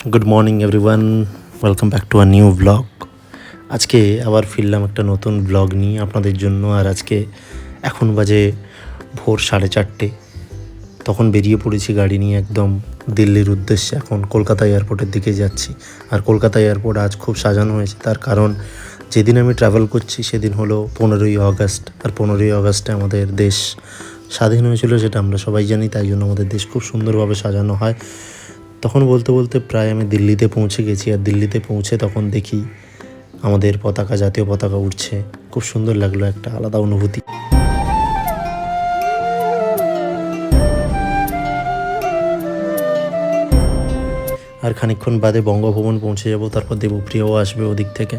Good morning everyone, welcome back to a new blog. আজকে আবার ফিরলাম একটা নতুন ব্লগ নিয়ে আপনাদের জন্য। আর আজকে এখন বাজে ভোর 4:30। তখন বেরিয়ে পড়েছি গাড়ি নিয়ে একদম দিল্লির উদ্দেশ্যে। এখন কলকাতা এয়ারপোর্টের দিকে যাচ্ছি। আর কলকাতা এয়ারপোর্ট আজ খুব সাজানো হয়েছে, তার কারণ যেদিন আমি ট্রাভেল করছি সেদিন হলো 15ই আগস্ট। আর 15ই আগস্টে আমাদের দেশ স্বাধীন হয়েছিল, সেটা আমরা সবাই জানি। তাই জন্য আমাদের দেশ খুব সুন্দরভাবে সাজানো হয়। তখন বলতে বলতে প্রায় আমি দিল্লিতে পৌঁছে গেছি। আর দিল্লিতে পৌঁছে তখন দেখি আমাদের পতাকা, জাতীয় পতাকা উঠছে। খুব সুন্দর লাগলো, একটা আলাদা অনুভূতি। আর খানিকক্ষণ বাদে বঙ্গভবন পৌঁছে যাব, তারপর দেবপ্রিয়াও আসবে ওদিক থেকে।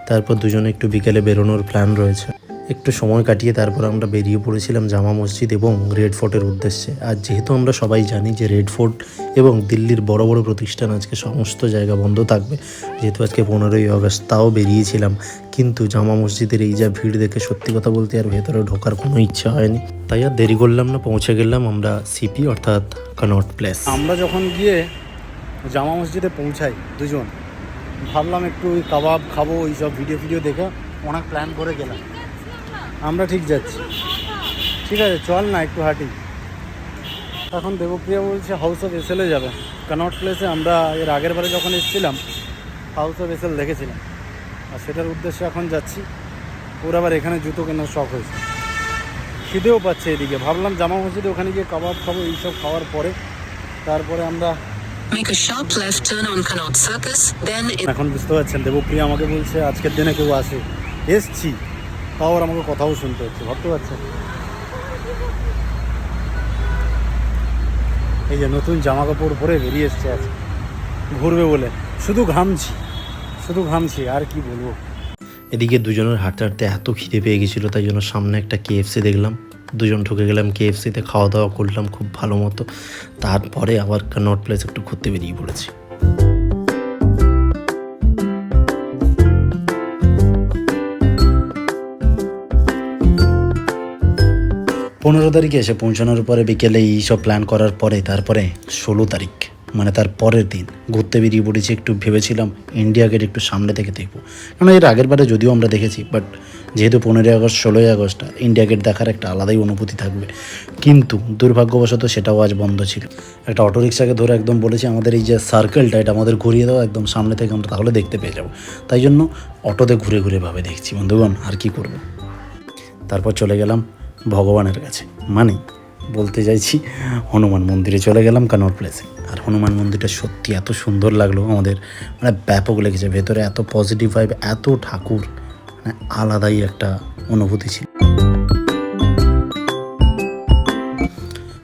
তারপর দুজনে একটু বিকেলে বেরোনোর প্ল্যান রয়েছে। একটু সময় কাটিয়ে তারপর আমরা বেরিয়ে পড়েছিলাম জামা মসজিদ এবং রেড ফোর্টের উদ্দেশ্যে। আর যেহেতু আমরা সবাই জানি যে রেড ফোর্ট এবং দিল্লির বড় বড় প্রতিষ্ঠান আজকে সমস্ত জায়গা বন্ধ থাকবে, যেহেতু আজকে 15ই আগস্ট, তাও বেরিয়েছিলাম। কিন্তু জামা মসজিদের এই যা ভিড় দেখে সত্যি কথা বলতে আর ভেতরে ঢোকার কোনো ইচ্ছা হয়নি। তাই আর দেরি করলাম না, পৌঁছে গেলাম আমরা সিপি অর্থাৎ কনট প্লেস। আমরা যখন গিয়ে জামা মসজিদে পৌঁছাই দুজন, ভাবলাম একটু ওই কাবাব খাবো, এইসব ভিডিও দেখে অনেক প্ল্যান করে গেলাম। আমরা ঠিক যাচ্ছি, ঠিক আছে চল না একটু হাঁটি। এখন দেবপ্রিয়া বলছে হাউস অফ এসেলে যাবে কনট প্লেসে। আমরা এর আগের বারে যখন এসেছিলাম হাউস অফ এসেল দেখেছিলাম, আর সেটার উদ্দেশ্যে এখন যাচ্ছি। ওর আবার এখানে জুতো কেনার শখ হয়েছে, খিদেও পাচ্ছে এদিকে। ভাবলাম জামা মসজিদে ওখানে গিয়ে কাবাব খাবো, এইসব খাওয়ার পরে তারপরে আমরা এখন বুঝতে পারছেন দেবপ্রিয়া আমাকে বলছে আজকের দিনে কেউ আসে, এসছি তাও আর আমাকে কথাও শুনতে হচ্ছে, ভাবতে পারছেন। এই যে নতুন জামা কাপড় পরে বেরিয়ে এসছে আজ ঘুরবে বলে, শুধু ঘামছি আর কি বলবো। এদিকে দুজনের হাঁটতে হাঁটতে এত খিদে পেয়ে গেছিলো, তাই জন্য সামনে একটা KFC দেখলাম। দুজন ঢুকে গেলাম KFCতে, খাওয়া দাওয়া করলাম খুব ভালো মতো। তারপরে আবার কনট প্লেস একটু ঘুরতে বেরিয়ে পড়েছি। 15 তারিখে এসে পৌঁছানোর পরে বিকেলে এইসব প্ল্যান করার পরে তারপরে 16 তারিখ মানে তার পরের দিন ঘুরতে বেরিয়ে পড়েছি। একটু ভেবেছিলাম ইন্ডিয়া গেট একটু সামনে থেকে দেখবো, কারণ এর আগের বারে যদিও আমরা দেখেছি, বাট যেহেতু 15ই আগস্ট 16ই আগস্ট ইন্ডিয়া গেট দেখার একটা আলাদাই অনুভূতি থাকবে। কিন্তু দুর্ভাগ্যবশত সেটাও আজ বন্ধ ছিল। একটা অটোরিক্সাকে ধরে একদম বলেছি আমাদের এই যে সার্কেলটা, এটা আমাদের ঘুরিয়ে দেওয়া একদম সামনে থেকে, আমরা তাহলে দেখতে পেয়ে যাবো। তাই জন্য অটোতে ঘুরে ঘুরে ভাবে দেখছি বন্ধুগণ, আর কি করব। তারপর চলে গেলাম ভগবানের কাছে, মানে বলতে চাইছি হনুমান মন্দিরে চলে গেলাম কনট প্লেসে। আর হনুমান মন্দিরটা সত্যি এত সুন্দর লাগলো আমাদের, মানে ব্যাপক লেগেছে। ভেতরে এত পজিটিভ ভাইব, এত ঠাকুর, মানে আলাদাই একটা অনুভূতি ছিল।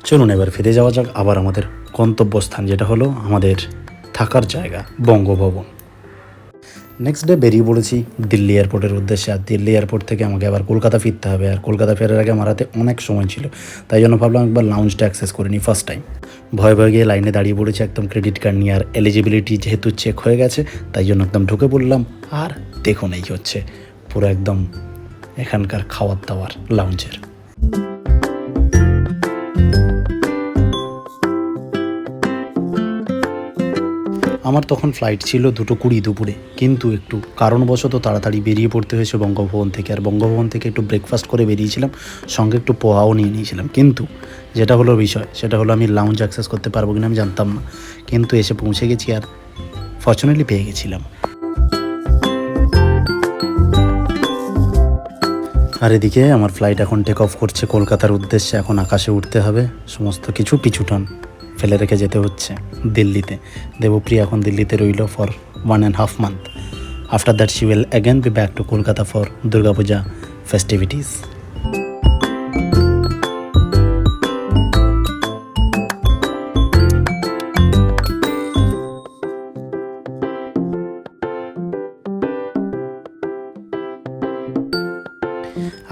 চলুন এবার ফিরে যাওয়া যাক আবার আমাদের গন্তব্যস্থান, যেটা হলো আমাদের থাকার জায়গা বঙ্গভবন। নেক্সট ডে বেরিয়ে পড়েছি দিল্লি এয়ারপোর্টের উদ্দেশ্যে। আর দিল্লি এয়ারপোর্ট থেকে আমাকে আবার কলকাতা ফিরতে হবে। আর কলকাতা ফেরার আগে আমার হাতে অনেক সময় ছিল, তাই জন্য ভাবলাম একবার লাউঞ্জটা অ্যাক্সেস করে নিই ফার্স্ট টাইম। ভয়ে গিয়ে লাইনে দাঁড়িয়ে পড়েছি একদম ক্রেডিট কার্ড নিয়ে। আর এলিজিবিলিটি যেহেতু চেক হয়ে গেছে, তাই জন্য একদম ঢুকে পড়লাম। আর দেখুন এই হচ্ছে পুরো একদম এখানকার খাওয়ার দাওয়ার লাউঞ্জের। আমার তখন ফ্লাইট ছিল 2:20 দুপুরে, কিন্তু একটু কারণবশত তাড়াতাড়ি বেরিয়ে পড়তে হয়েছে বঙ্গভবন থেকে। আর বঙ্গভবন থেকে একটু ব্রেকফাস্ট করে বেরিয়েছিলাম, সঙ্গে একটু পোহাও নিয়ে নিয়েছিলাম। কিন্তু যেটা হলো বিষয়, সেটা হলো আমি লাউঞ্জ অ্যাক্সেস করতে পারবো কিনা আমি জানতাম না, কিন্তু এসে পৌঁছে গেছি আর ফর্চুনেটলি পেয়ে গেছিলাম। আর এদিকে আমার ফ্লাইট এখন টেক অফ করছে কলকাতার উদ্দেশ্যে। এখন আকাশে উঠতে হবে, সমস্ত কিছু পিছুটান ফেলে রেখে যেতে হচ্ছে দিল্লিতে। দেবপ্রিয়া এখন দিল্লিতে রইল for 1.5 month। After that she will again be back to Kolkata for Durga Puja festivities.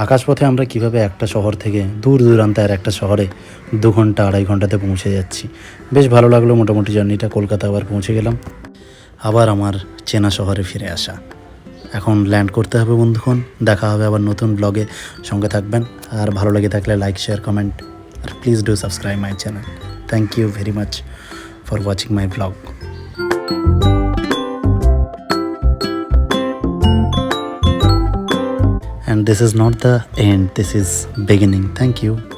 আকাশপথে আমরা কিভাবে একটা শহর থেকে দূর দূরান্তে আর একটা শহরে 2 ঘন্টা 2.5 ঘন্টাতে পৌঁছে যাচ্ছি। বেশ ভালো লাগলো মোটামুটি জার্নিটা। কলকাতা আবার পৌঁছে গেলাম, আবার আমার চেনা শহরে ফিরে আসা। এখন ল্যান্ড করতে হবে বন্ধুগণ। দেখা হবে আবার নতুন ব্লগে, সঙ্গে থাকবেন। আর ভালো লেগে থাকলে লাইক, শেয়ার, কমেন্ট, আর please do subscribe my channel. Thank you very much for watching my blog. And this is not the end, this is beginning. Thank you.